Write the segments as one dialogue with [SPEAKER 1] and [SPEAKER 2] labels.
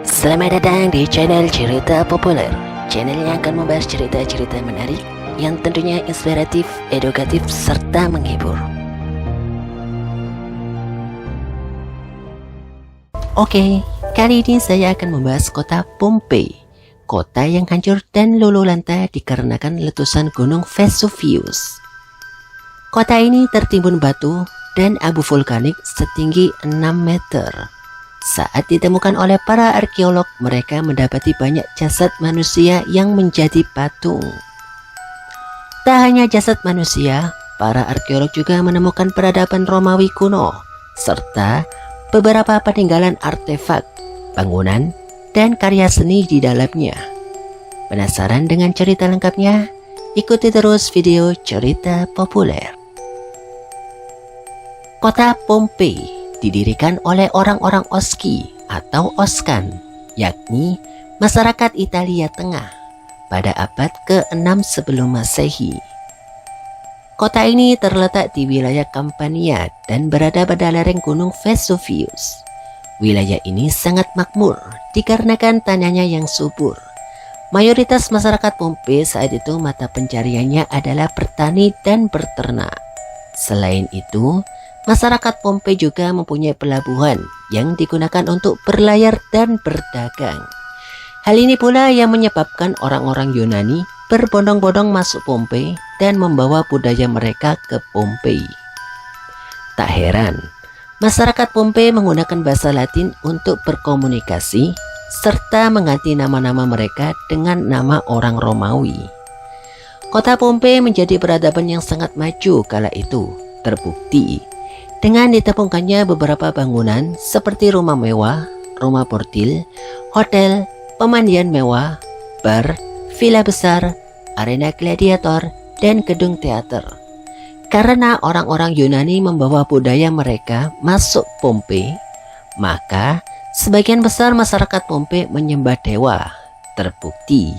[SPEAKER 1] Selamat datang di channel Cerita Populer, channel yang akan membahas cerita-cerita menarik yang tentunya inspiratif, edukatif, serta menghibur. Oke, kali ini saya akan membahas kota Pompei, kota yang hancur dan luluh-lantah dikarenakan letusan gunung Vesuvius. Kota ini tertimbun batu dan abu vulkanik setinggi 6 meter. Saat ditemukan oleh para arkeolog, mereka mendapati banyak jasad manusia yang menjadi patung. Tak hanya jasad manusia, para arkeolog juga menemukan peradaban Romawi kuno, serta beberapa peninggalan artefak, bangunan, dan karya seni di dalamnya. Penasaran dengan cerita lengkapnya? Ikuti terus video Cerita Populer. Kota Pompei didirikan oleh orang-orang Oski atau Oscan, yakni masyarakat Italia Tengah pada abad ke-6 sebelum Masehi. Kota ini terletak di wilayah Campania dan berada pada lereng gunung Vesuvius. Wilayah ini sangat makmur dikarenakan tanahnya yang subur. Mayoritas masyarakat Pompei saat itu mata pencariannya adalah bertani dan berternak. Selain itu, masyarakat Pompei juga mempunyai pelabuhan yang digunakan untuk berlayar dan berdagang. Hal ini pula yang menyebabkan orang-orang Yunani berbondong-bondong masuk Pompei dan membawa budaya mereka ke Pompei. Tak heran, masyarakat Pompei menggunakan bahasa Latin untuk berkomunikasi serta mengganti nama-nama mereka dengan nama orang Romawi. Kota Pompei menjadi peradaban yang sangat maju kala itu, terbukti dengan ditemukannya beberapa bangunan seperti rumah mewah, rumah bordil, hotel, pemandian mewah, bar, villa besar, arena gladiator, dan gedung teater. Karena orang-orang Yunani membawa budaya mereka masuk Pompei, maka sebagian besar masyarakat Pompei menyembah dewa. Terbukti,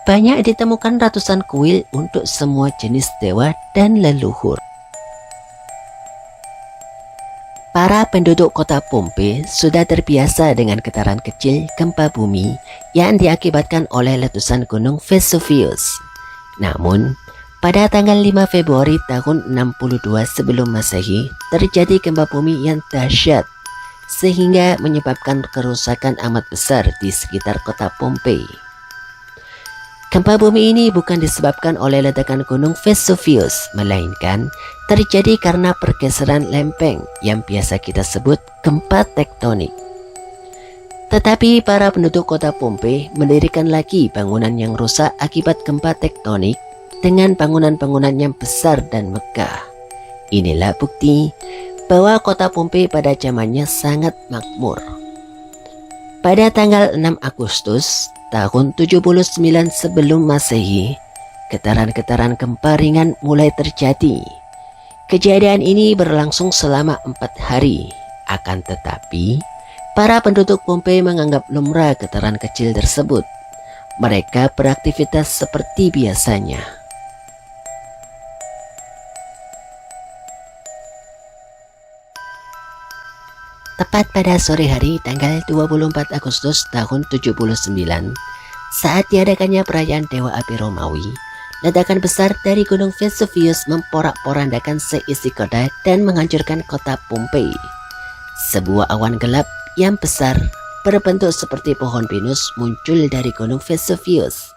[SPEAKER 1] banyak ditemukan ratusan kuil untuk semua jenis dewa dan leluhur. Para penduduk kota Pompei sudah terbiasa dengan getaran kecil gempa bumi yang diakibatkan oleh letusan gunung Vesuvius. Namun, pada tanggal 5 Februari tahun 62 sebelum Masehi terjadi gempa bumi yang dahsyat sehingga menyebabkan kerusakan amat besar di sekitar kota Pompei. Gempa bumi ini bukan disebabkan oleh ledakan gunung Vesuvius, melainkan terjadi karena pergeseran lempeng yang biasa kita sebut gempa tektonik. Tetapi para penduduk kota Pompei mendirikan lagi bangunan yang rusak akibat gempa tektonik dengan bangunan-bangunan yang besar dan megah. Inilah bukti bahwa kota Pompei pada zamannya sangat makmur. Pada tanggal 6 Agustus tahun 79 sebelum Masehi, getaran-getaran gempa ringan mulai terjadi. Kejadian ini berlangsung selama 4 hari. Akan tetapi, para penduduk Pompei menganggap lumrah getaran kecil tersebut. Mereka beraktivitas seperti biasanya. Tepat pada sore hari tanggal 24 Agustus tahun 79, saat diadakannya perayaan Dewa Api Romawi, ledakan besar dari gunung Vesuvius memporak-porandakan seisi kota dan menghancurkan kota Pompei. Sebuah awan gelap yang besar berbentuk seperti pohon pinus muncul dari gunung Vesuvius.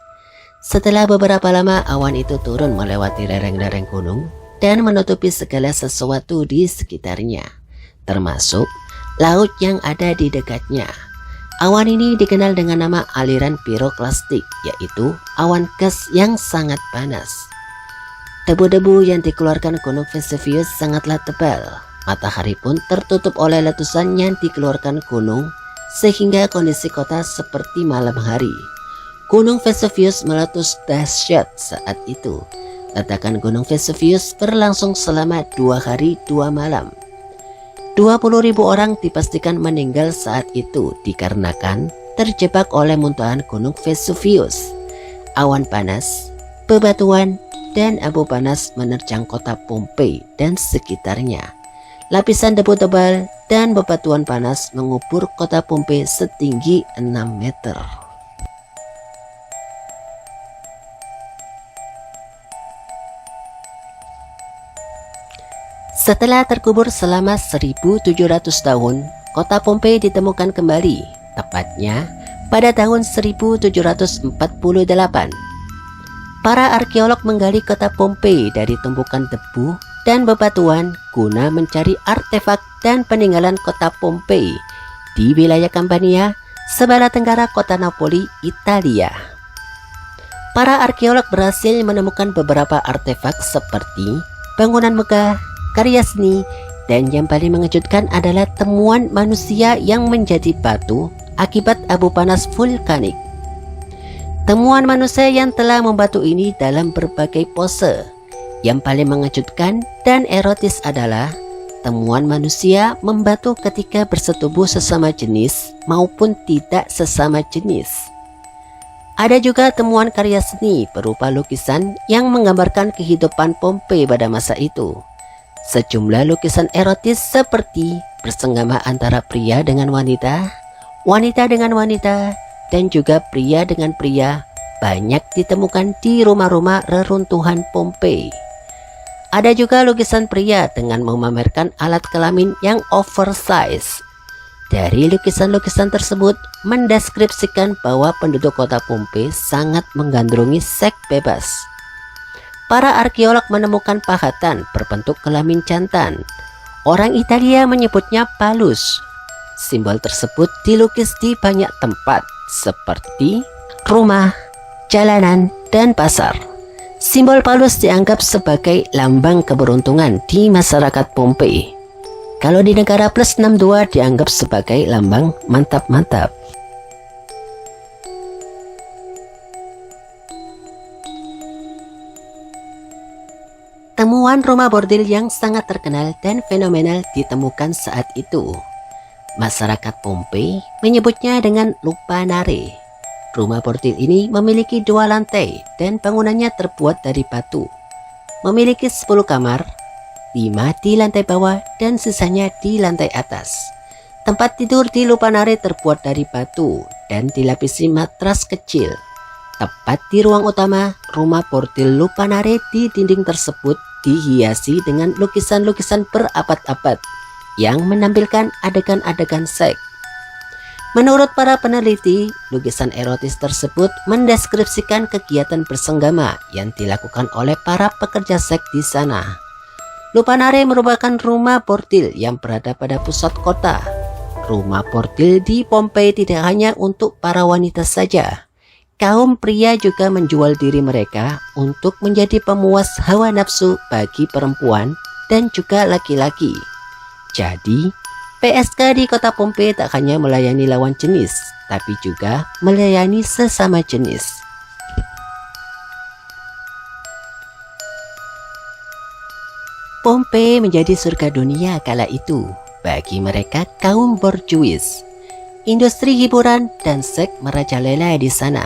[SPEAKER 1] Setelah beberapa lama, awan itu turun melewati lereng-lereng gunung dan menutupi segala sesuatu di sekitarnya, termasuk laut yang ada di dekatnya. Awan ini dikenal dengan nama aliran piroklastik, yaitu awan gas yang sangat panas. Debu-debu yang dikeluarkan gunung Vesuvius sangatlah tebal. Matahari pun tertutup oleh letusan yang dikeluarkan gunung, sehingga kondisi kota seperti malam hari. Gunung Vesuvius meletus dahsyat saat itu. Ledakan gunung Vesuvius berlangsung selama 2 hari 2 malam. 20.000 orang dipastikan meninggal saat itu dikarenakan terjebak oleh muntahan gunung Vesuvius. Awan panas, bebatuan, dan abu panas menerjang kota Pompei dan sekitarnya. Lapisan debu tebal dan bebatuan panas mengubur kota Pompei setinggi 6 meter. Setelah terkubur selama 1700 tahun, kota Pompei ditemukan kembali, tepatnya pada tahun 1748. Para arkeolog menggali kota Pompei dari tumpukan debu dan bebatuan guna mencari artefak dan peninggalan kota Pompei di wilayah Campania, sebelah tenggara kota Napoli, Italia. Para arkeolog berhasil menemukan beberapa artefak seperti bangunan megah, karya seni, dan yang paling mengejutkan adalah temuan manusia yang menjadi batu akibat abu panas vulkanik. Temuan manusia yang telah membatu ini dalam berbagai pose. Yang paling mengejutkan dan erotis adalah temuan manusia membatu ketika bersetubuh sesama jenis maupun tidak sesama jenis. Ada juga temuan karya seni berupa lukisan yang menggambarkan kehidupan Pompei pada masa itu. Sejumlah lukisan erotis seperti bersenggama antara pria dengan wanita, wanita dengan wanita, dan juga pria dengan pria banyak ditemukan di rumah-rumah reruntuhan Pompei. Ada juga lukisan pria dengan memamerkan alat kelamin yang oversize. Dari lukisan-lukisan tersebut mendeskripsikan bahwa penduduk kota Pompei sangat menggandrungi seks bebas. Para arkeolog menemukan pahatan berbentuk kelamin jantan. Orang Italia menyebutnya phallus. Simbol tersebut dilukis di banyak tempat seperti rumah, jalanan, dan pasar. Simbol phallus dianggap sebagai lambang keberuntungan di masyarakat Pompei. Kalau di negara plus 62 dianggap sebagai lambang mantap-mantap. Temuan rumah bordil yang sangat terkenal dan fenomenal ditemukan saat itu. Masyarakat Pompei menyebutnya dengan lupanare. Rumah bordil ini memiliki 2 lantai dan bangunannya terbuat dari batu. Memiliki 10 kamar, 5 di lantai bawah dan sisanya di lantai atas. Tempat tidur di lupanare terbuat dari batu dan dilapisi matras kecil. Tepat di ruang utama, rumah bordil lupanare di dinding tersebut dihiasi dengan lukisan-lukisan berabad-abad yang menampilkan adegan-adegan seks. Menurut para peneliti, lukisan erotis tersebut mendeskripsikan kegiatan bersenggama yang dilakukan oleh para pekerja seks di sana. Lupanare merupakan rumah bordil yang berada pada pusat kota. Rumah bordil di Pompei tidak hanya untuk para wanita saja. Kaum pria juga menjual diri mereka untuk menjadi pemuas hawa nafsu bagi perempuan dan juga laki-laki. Jadi, PSK di kota Pompei tak hanya melayani lawan jenis, tapi juga melayani sesama jenis. Pompei menjadi surga dunia kala itu bagi mereka kaum borjuis. Industri hiburan dan seks merajalela di sana.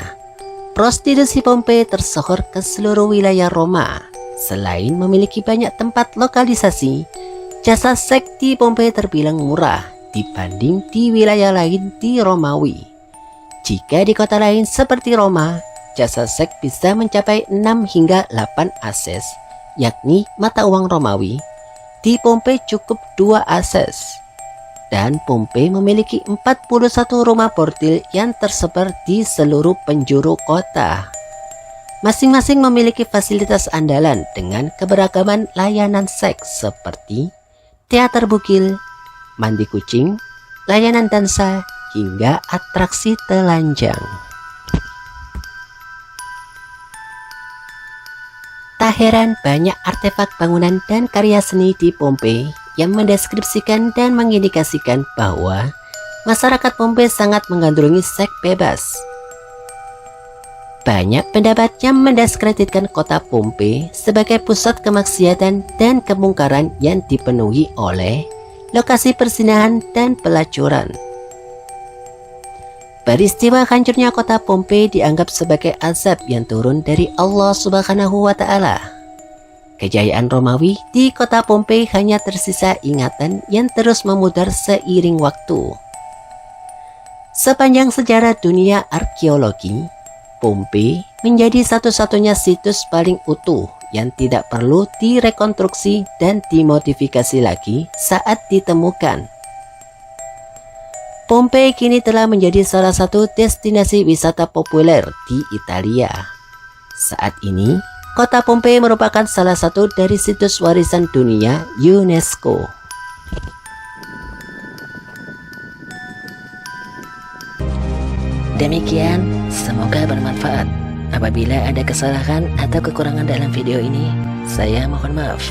[SPEAKER 1] Prostitusi Pompei tersohor ke seluruh wilayah Roma. Selain memiliki banyak tempat lokalisasi, jasa seks di Pompei terbilang murah dibanding di wilayah lain di Romawi. Jika di kota lain seperti Roma, jasa seks bisa mencapai 6 hingga 8 ases, yakni mata uang Romawi. Di Pompei cukup 2 ases. Dan Pompei memiliki 41 rumah bordil yang tersebar di seluruh penjuru kota. Masing-masing memiliki fasilitas andalan dengan keberagaman layanan seks seperti teater bukil, mandi kucing, layanan dansa, hingga atraksi telanjang. Tak heran banyak artefak bangunan dan karya seni di Pompei yang mendeskripsikan dan mengindikasikan bahwa masyarakat Pompei sangat menggandrungi seks bebas. Banyak pendapat yang mendiskreditkan kota Pompei sebagai pusat kemaksiatan dan kemungkaran yang dipenuhi oleh lokasi perzinahan dan pelacuran. Peristiwa hancurnya kota Pompei dianggap sebagai azab yang turun dari Allah Subhanahu wa Ta'ala. Kejayaan Romawi di kota Pompei hanya tersisa ingatan yang terus memudar seiring waktu. Sepanjang sejarah dunia arkeologi, Pompei menjadi satu-satunya situs paling utuh yang tidak perlu direkonstruksi dan dimodifikasi lagi saat ditemukan. Pompei kini telah menjadi salah satu destinasi wisata populer di Italia. Saat ini, kota Pompei merupakan salah satu dari situs warisan dunia UNESCO. Demikian, semoga bermanfaat. Apabila ada kesalahan atau kekurangan dalam video ini, saya mohon maaf.